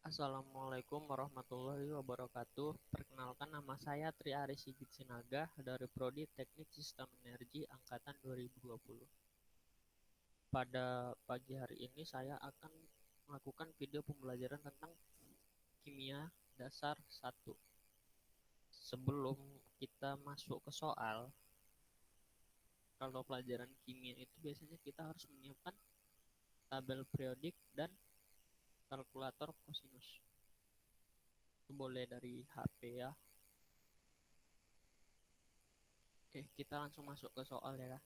Assalamualaikum warahmatullahi wabarakatuh. Perkenalkan, nama saya Tri Aris Sigit Sinaga dari Prodi Teknik Sistem Energi Angkatan 2020. Pada pagi hari ini saya akan melakukan video pembelajaran tentang kimia dasar 1. Sebelum kita masuk ke soal, kalau pelajaran kimia itu biasanya kita harus menyiapkan tabel periodik dan kalkulator kosinus. Itu boleh dari HP ya. Oke, kita langsung masuk ke soal ya.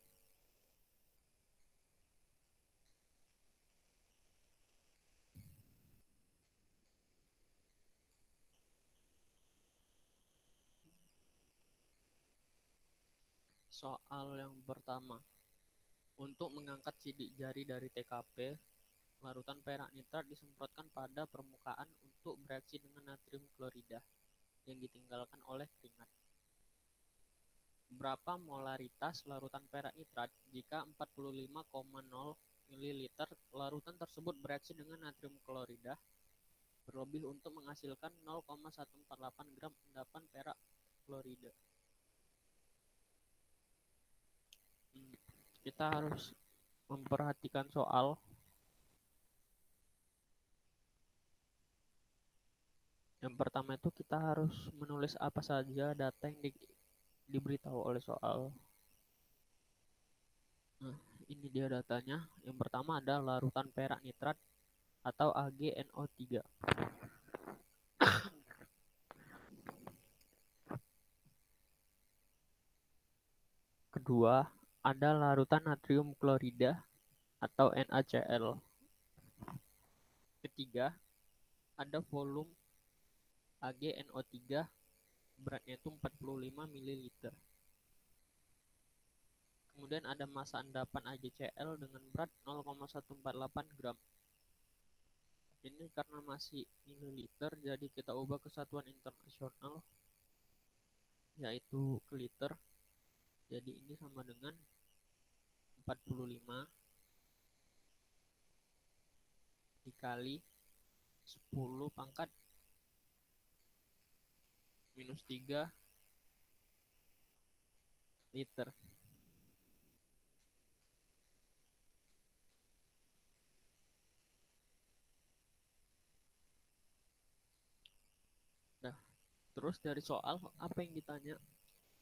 Soal yang pertama. Untuk mengangkat sidik jari dari TKP, larutan perak nitrat disemprotkan pada permukaan untuk bereaksi dengan natrium klorida yang ditinggalkan oleh keringat. Berapa molaritas larutan perak nitrat jika 45,0 ml larutan tersebut bereaksi dengan natrium klorida berlebih untuk menghasilkan 0,148 gram endapan perak klorida? Kita harus memperhatikan soal. Yang pertama itu kita harus menulis apa saja data yang diberitahu oleh soal. Nah, ini dia datanya. Yang pertama ada larutan perak nitrat atau AgNO3. Kedua, ada larutan natrium klorida atau NaCl. Ketiga, ada volume AgNO3, beratnya itu 45 ml. Kemudian ada massa endapan AgCl dengan berat 0,148 gram. Ini karena masih mililiter, jadi kita ubah ke satuan internasional, yaitu ke liter. Jadi ini sama dengan 45 dikali 10 pangkat minus 3 liter. Nah, terus dari soal apa yang ditanya?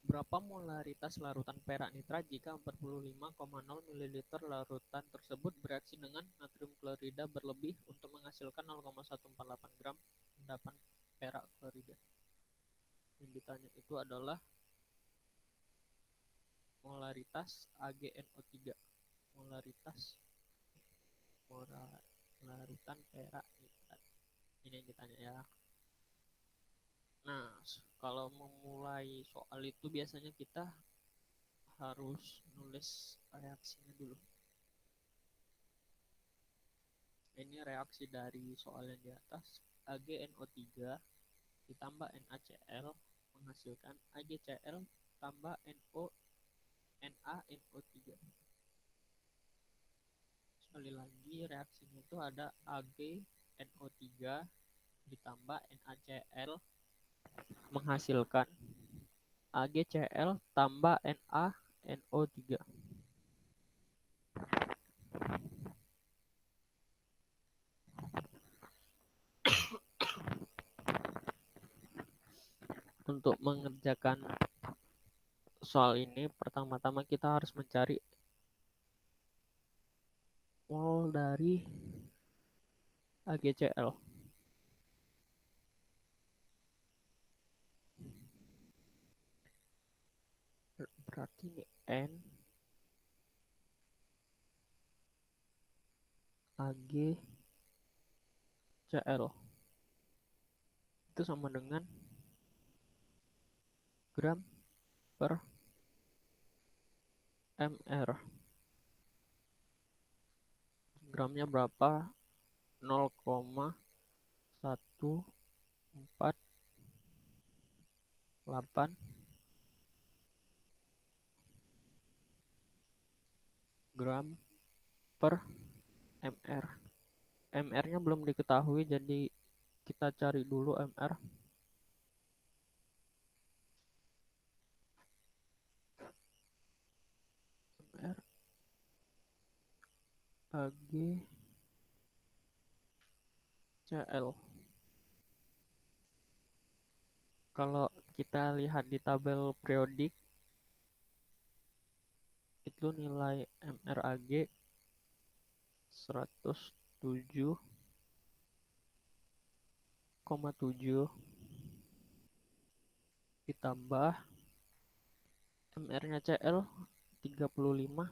Berapa molaritas larutan perak nitrat jika 45,0 ml larutan tersebut bereaksi dengan natrium klorida berlebih untuk menghasilkan 0,148 gram endapan perak klorida? Yang ditanya itu adalah molaritas AgNO3. Molaritas larutan perak nitrat. Ini yang ditanya ya. Nah, kalau memulai soal itu biasanya kita harus nulis reaksinya dulu. Ini reaksi dari soal yang di atas. AgNO3 ditambah NaCl menghasilkan AgCl tambah NaNO3. Sekali lagi reaksinya itu ada AgNO3 ditambah NaCl menghasilkan AgCl tambah NaNO3. Untuk mengerjakan soal ini, pertama-tama kita harus mencari mol dari AgCl. Berarti ini N AgCl itu sama dengan gram per mr. Gramnya berapa? 0,148 gram per mr. mr-nya belum diketahui, jadi Kita cari dulu MR. MR AG CL. Kalau kita lihat di tabel periodik, itu nilai MRAG 107,7 ditambah MR-nya CL 35,45.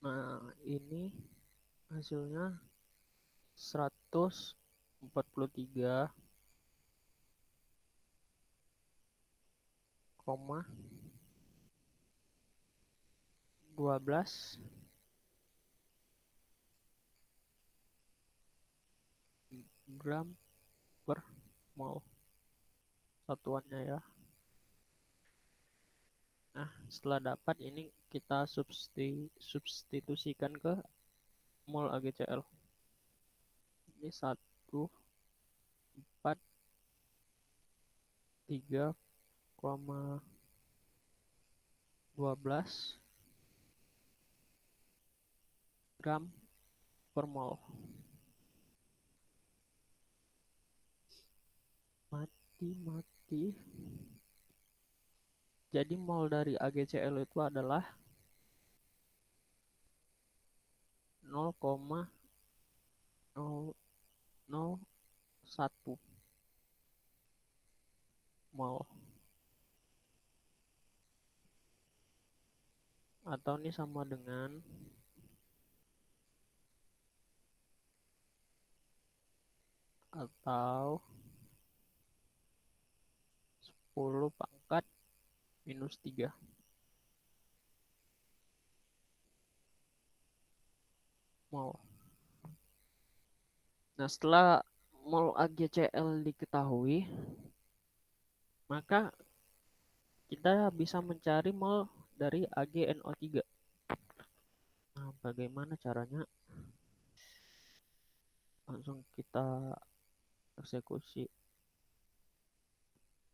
Nah, ini hasilnya 143,12 gram per mol satuannya ya. Nah, setelah dapat ini kita substitusikan ke mol AgCl. Ini 143,12 gram per mol. Mati. Jadi mol dari AgCl itu adalah 0,001 mol. Atau ini sama dengan atau 10 pangkat minus 3 mol. Nah, setelah mol AgCl diketahui, maka kita bisa mencari mol dari AgNO3. Nah, bagaimana caranya? Langsung kita eksekusi.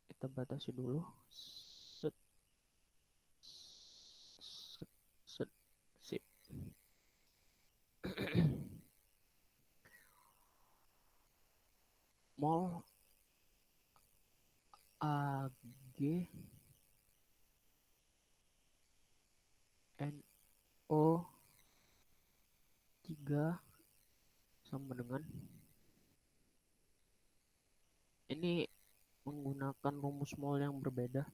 Kita batasi dulu. Set, set, set, sip. Mol AgNO3 sama dengan ini menggunakan rumus mol yang berbeda.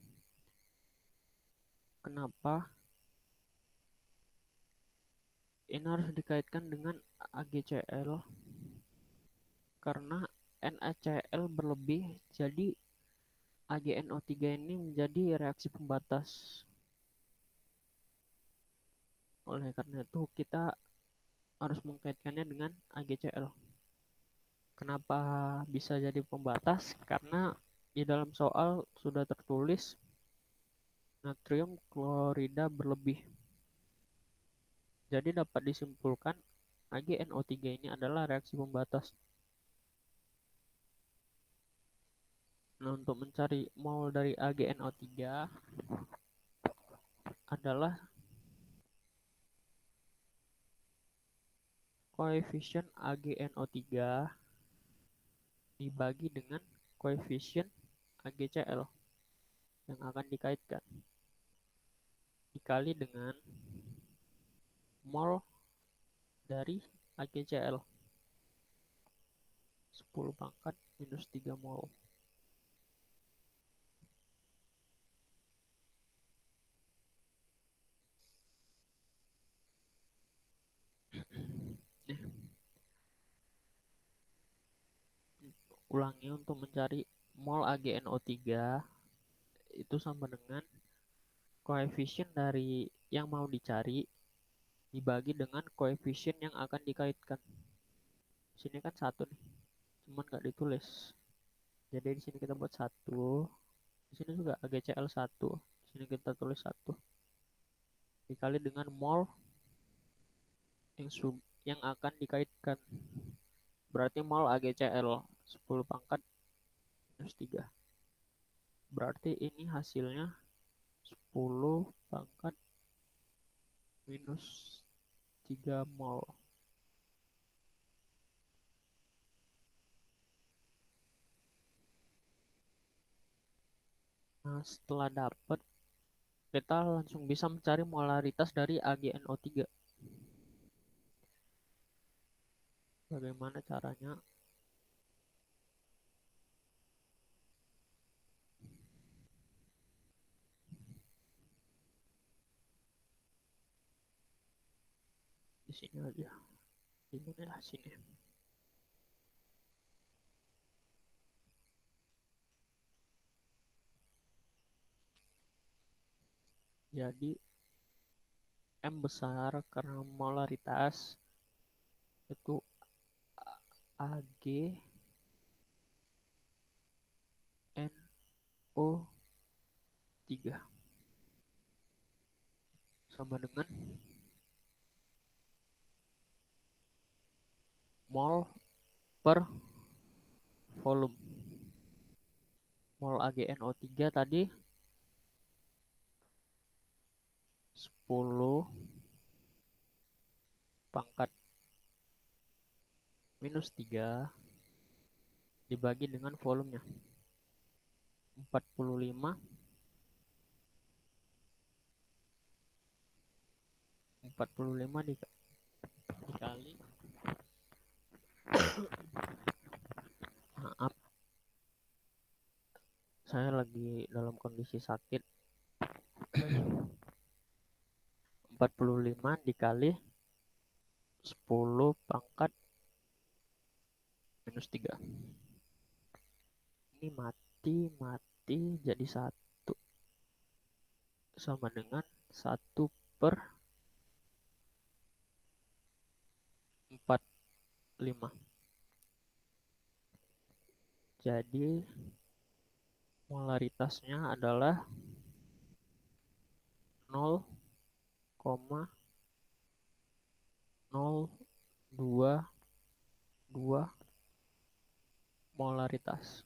Kenapa? Ini harus dikaitkan dengan AgCl karena NaCl berlebih, jadi AgNO3 ini menjadi reaksi pembatas. Oleh karena itu kita harus mengkaitkannya dengan AgCl. Kenapa bisa jadi pembatas? Karena di dalam soal sudah tertulis natrium klorida berlebih. Jadi dapat disimpulkan AgNO3 ini adalah reaksi pembatas. Nah, untuk mencari mol dari AgNO3 adalah koefisien AgNO3 dibagi dengan koefisien AgCl yang akan dikaitkan dikali dengan mol dari AgCl 10 pangkat minus 3 mol. Ulangi, untuk mencari mol AgNO3 itu sama dengan koefisien dari yang mau dicari dibagi dengan koefisien yang akan dikaitkan. Sini kan 1 nih, cuman nggak ditulis. Jadi di sini kita buat 1 Di sini juga AgCl1. Di sini kita tulis 1 dikali dengan mol yang akan dikaitkan. Berarti mol AgCl 10 pangkat minus 3. Berarti ini hasilnya 10 pangkat minus 3 mol. Nah, setelah dapat, kita langsung bisa mencari molaritas dari AgNO3. Bagaimana caranya? Di sini aja. Di mana ya? Sini. Jadi M besar karena molaritas itu AgNO3 sama dengan mol per volume. Mol AgNO3 tadi 10 pangkat minus 3 dibagi dengan volumenya 45 dikali, maaf saya lagi dalam kondisi sakit, 45 dikali 10 pangkat minus 3. Ini mati jadi 1 sama dengan 1 per 45. Jadi molaritasnya adalah 0,022 molaritas.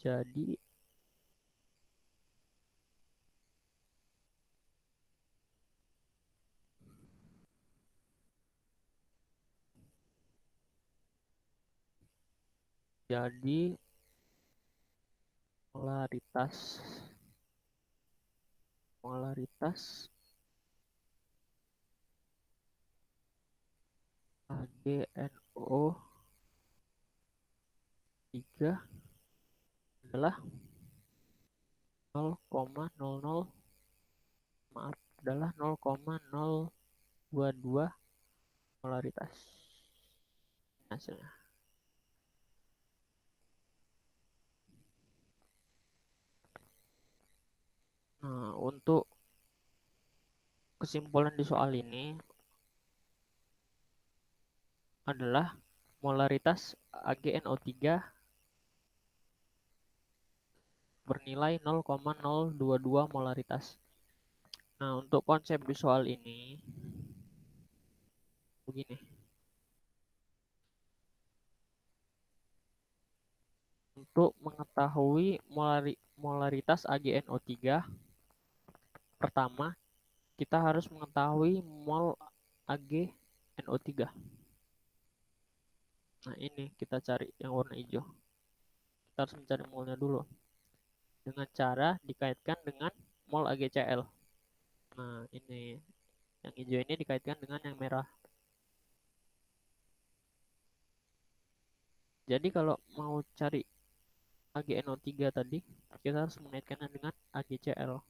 Jadi molaritas AgNO3 adalah 0,00 maaf adalah 0,022 molaritas hasilnya. Nah, untuk kesimpulan di soal ini adalah molaritas AgNO3 bernilai 0,022 molaritas. Nah, untuk konsep di soal ini begini. Untuk mengetahui molaritas AgNO3, pertama kita harus mengetahui mol AgNO3. Nah, ini kita cari yang warna hijau. Kita harus mencari molnya dulu dengan cara dikaitkan dengan mol AgCl. Nah, ini yang hijau ini dikaitkan dengan yang merah. Jadi kalau mau cari AgNO3 tadi, kita harus mengaitkannya dengan AgCl.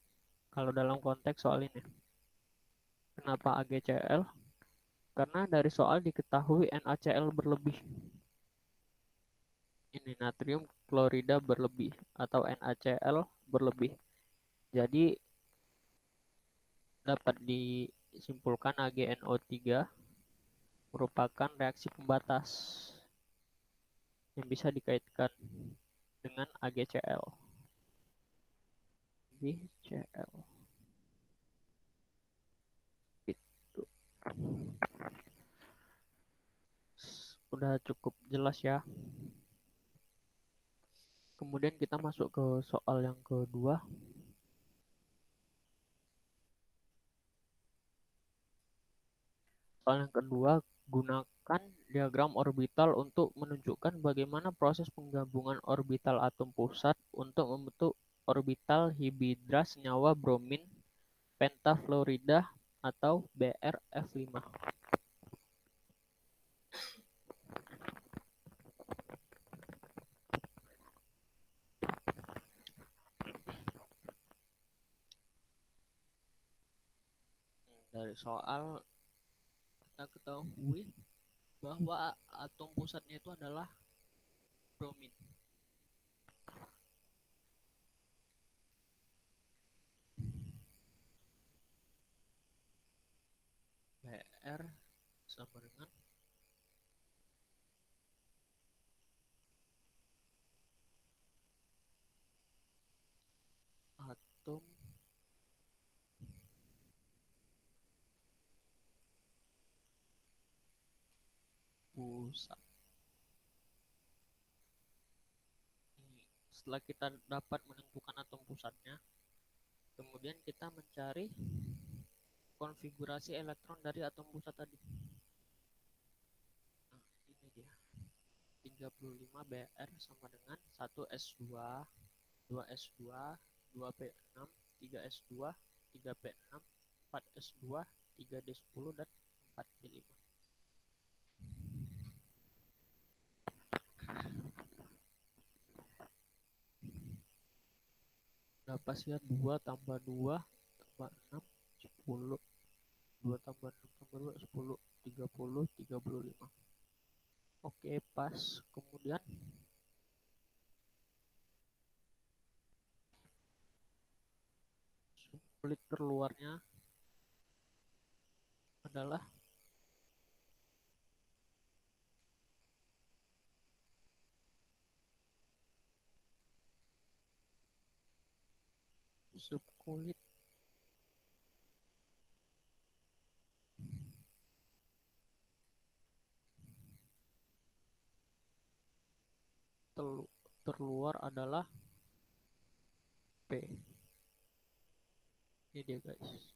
Kalau dalam konteks soal ini. Kenapa AgCl? Karena dari soal diketahui NaCl berlebih. Ini natrium klorida berlebih atau NaCl berlebih. Jadi dapat simpulkan AgNO3 merupakan reaksi pembatas yang bisa dikaitkan dengan AgCl. AgCl. Itu. Udah cukup jelas ya. Kemudian kita masuk ke soal yang kedua. Soal yang kedua, gunakan diagram orbital untuk menunjukkan bagaimana proses penggabungan orbital atom pusat untuk membentuk orbital hibridra senyawa bromin pentafluorida atau BrF5. Dari soal kita ketahui bahwa atom pusatnya itu adalah bromin. Br sama dengan atom pusat. Setelah kita dapat menentukan atom pusatnya, kemudian kita mencari konfigurasi elektron dari atom pusat tadi. Nah, ini dia. 35 Br sama dengan 1s2, 2s2, 2p6, 3s2, 3p6, 4s2, 3d10 dan 4p5. Berapa sih ya? 2 tambah 2 tambah 6, 10. 2 tambah 6 tambah 2, 10. 30, 35. Oke, pas. Kemudian kulit terluarnya adalah subkulit terluar adalah P. Ini dia guys.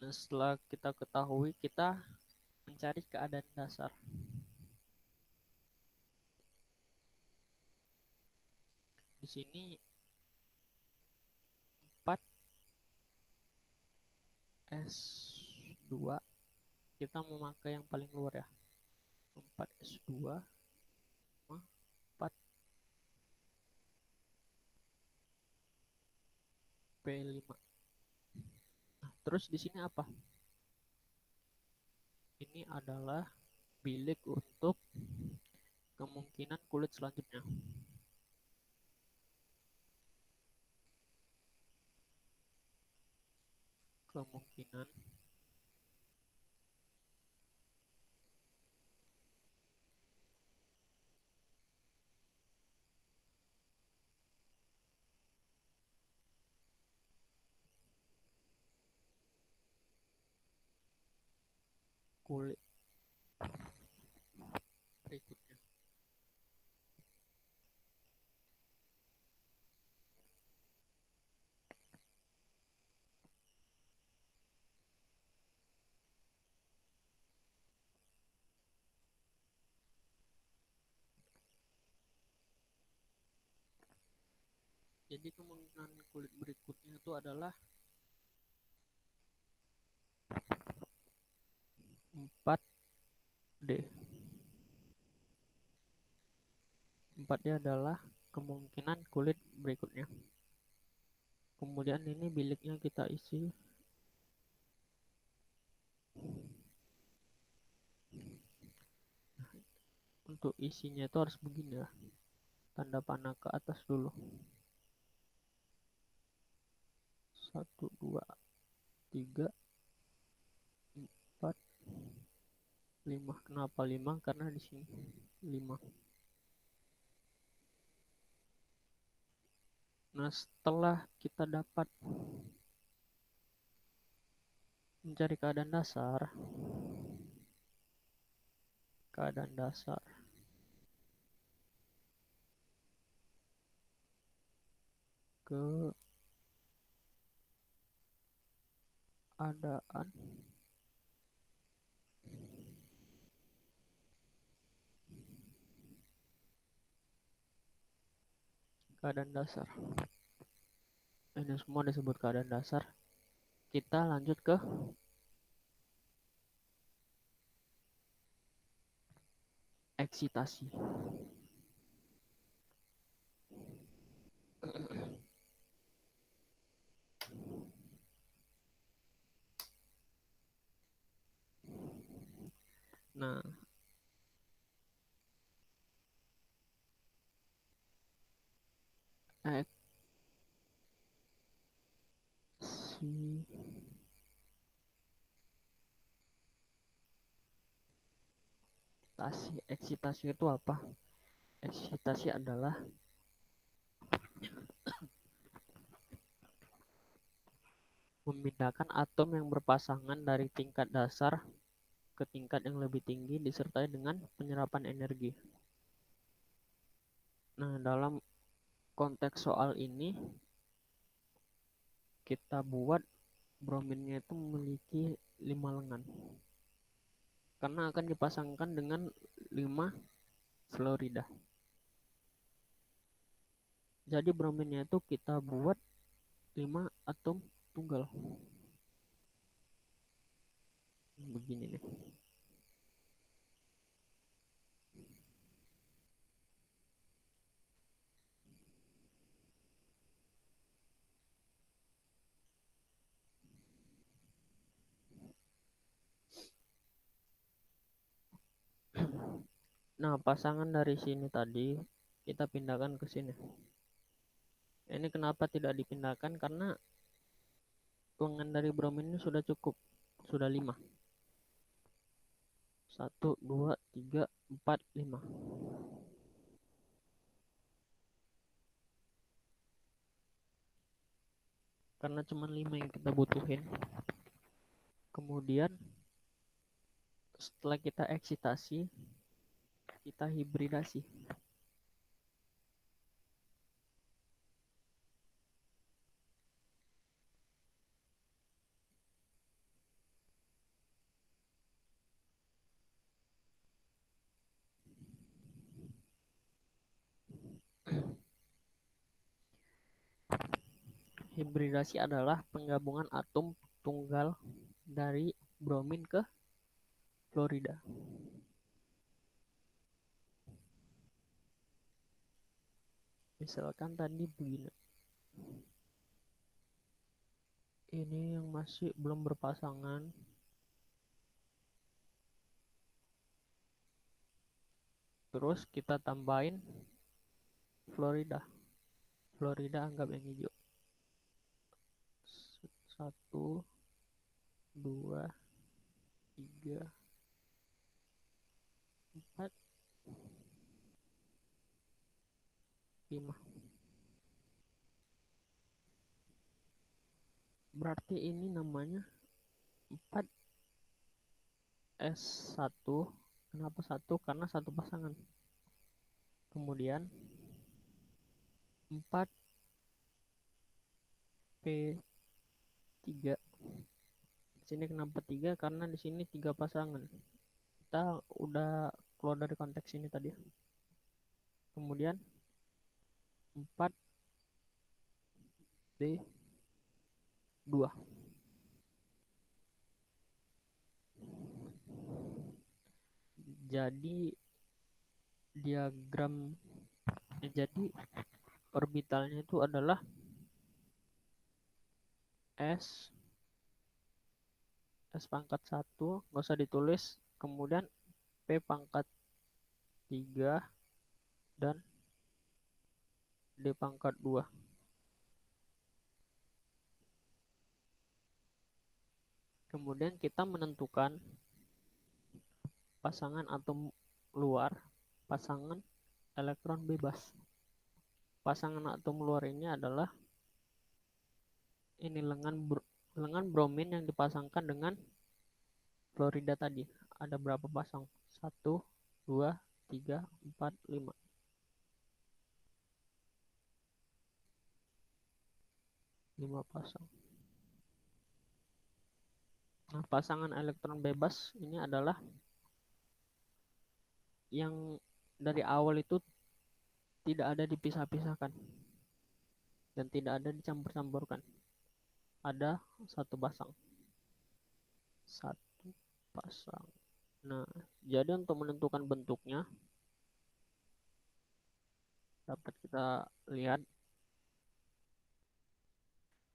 Nah, setelah kita ketahui, kita mencari keadaan dasar. Di sini 4s2, kita memakai yang paling luar ya. 4s2 sama 4p5. Nah, terus di sini apa? Ini adalah bilik untuk kemungkinan kulit selanjutnya. Kemungkinan kulit berikutnya. Jadi kemungkinan kulit berikutnya itu adalah 4D. 4D adalah kemungkinan kulit berikutnya. Kemudian ini biliknya kita isi. Untuk isinya itu harus begini ya. Tanda panah ke atas dulu. 1, 2, 3, 4, 5. Kenapa 5? Karena di sini 5. Nah, setelah kita dapat mencari keadaan dasar keadaan keadaan dasar. Ini semua disebut keadaan dasar. Kita lanjut ke eksitasi. Nah, eksitasi itu apa? Eksitasi adalah memindahkan atom yang berpasangan dari tingkat dasar ke tingkat yang lebih tinggi disertai dengan penyerapan energi. Nah, dalam konteks soal ini kita buat brominnya itu memiliki 5 lengan. Karena akan dipasangkan dengan 5 fluorida. Jadi brominnya itu kita buat 5 atom tunggal. Begini nih. Nah, pasangan dari sini tadi kita pindahkan ke sini. Ini kenapa tidak dipindahkan? Karena lengan dari bromin ini sudah cukup. Sudah 5. 1, 2, 3, 4, 5. Karena cuma 5 yang kita butuhin. Kemudian setelah kita eksitasi, kita hibridasi. Hibridasi adalah penggabungan atom tunggal dari bromin ke fluorida. Misalkan tadi begini. Ini yang masih belum berpasangan. Terus kita tambahin fluorida. Fluorida anggap yang hijau. 1, 2, 3, 4, 5. Berarti ini namanya 4S1. Kenapa 1? Karena satu pasangan. Kemudian 4P3. Di sini kenapa 3? Karena di sini 3 pasangan. Kita udah keluar dari konteks ini tadi. Kemudian 4D2. Jadi orbitalnya itu adalah S pangkat 1, nggak usah ditulis, kemudian P pangkat 3 dan D pangkat 2. Kemudian kita menentukan pasangan atom luar, pasangan elektron bebas. Pasangan atom luar ini adalah ini lengan bromin yang dipasangkan dengan fluorida tadi. Ada berapa pasang? 1, 2, 3, 4, 5. 5 pasang. Nah, pasangan elektron bebas ini adalah yang dari awal itu tidak ada dipisah-pisahkan dan tidak ada dicampur-campurkan. Ada satu pasang. Satu pasang. Nah, jadi untuk menentukan bentuknya dapat kita lihat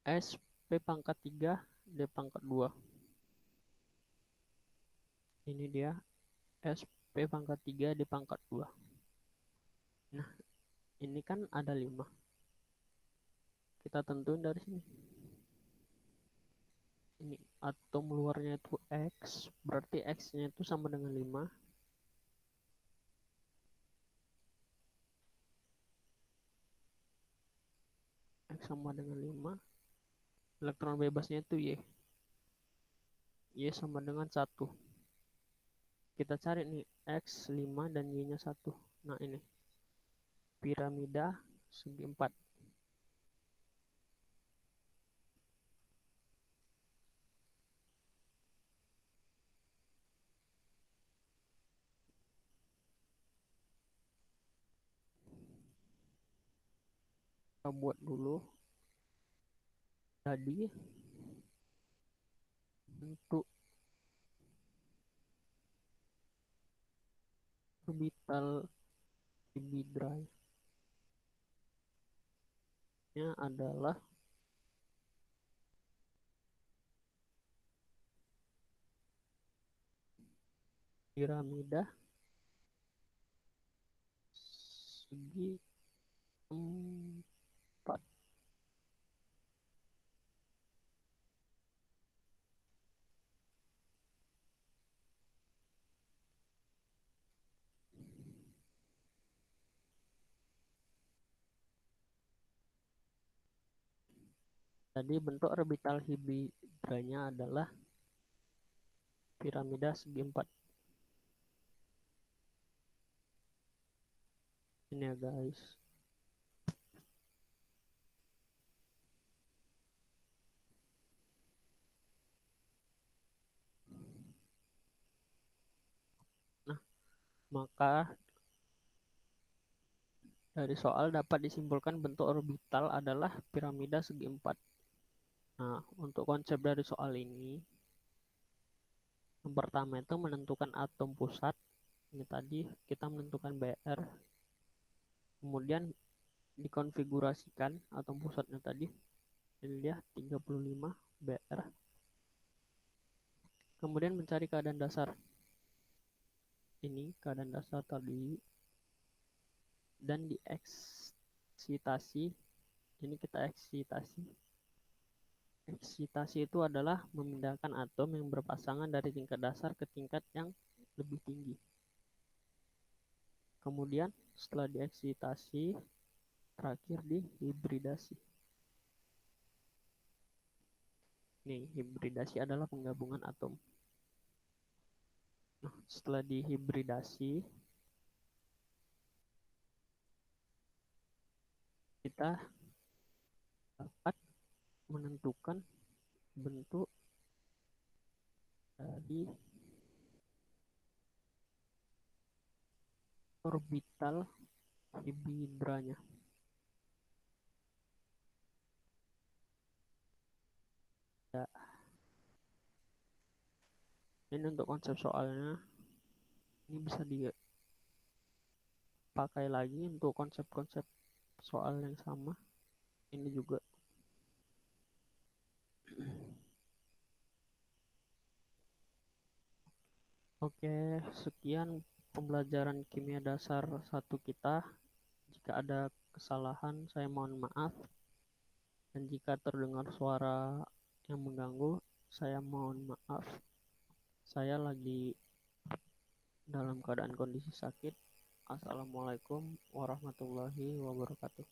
S P pangkat 3 D pangkat 2. Ini dia S P pangkat 3 D pangkat 2. Nah, ini kan ada 5. Kita tentuin dari sini. Ini atom luarnya itu X, berarti X-nya itu sama dengan 5. X sama dengan 5. Elektron bebasnya itu Y. Y sama dengan 1. Kita cari nih X 5 dan Y-nya 1. Nah, ini piramida segi 4. Kita buat dulu. Jadi untuk orbital Ibidray nya adalah piramida segi 4. Jadi bentuk orbital Hibidranya adalah piramida segi 4. Ini ya guys. Nah, maka dari soal dapat disimpulkan bentuk orbital adalah piramida segi 4. Nah, untuk konsep dari soal ini, yang pertama itu menentukan atom pusat. Ini tadi kita menentukan BR. Kemudian dikonfigurasikan atom pusatnya tadi. Ini dia 35 BR. Kemudian mencari keadaan dasar. Ini keadaan dasar tadi. Dan dieksitasi. Ini kita eksitasi. Eksitasi itu adalah memindahkan atom yang berpasangan dari tingkat dasar ke tingkat yang lebih tinggi. Kemudian setelah dieksitasi, terakhir dihibridasi. Nih, hibridasi adalah penggabungan atom. Nah, setelah dihibridasi, kita dapat menentukan bentuk dari orbital hibridranya. Ya, ini untuk konsep soalnya. Ini bisa dipakai lagi untuk konsep-konsep soal yang sama. Ini juga. Oke, sekian pembelajaran kimia dasar 1 kita. Jika ada kesalahan, saya mohon maaf. Dan jika terdengar suara yang mengganggu, Saya mohon maaf, saya lagi dalam keadaan kondisi sakit. Assalamualaikum warahmatullahi wabarakatuh.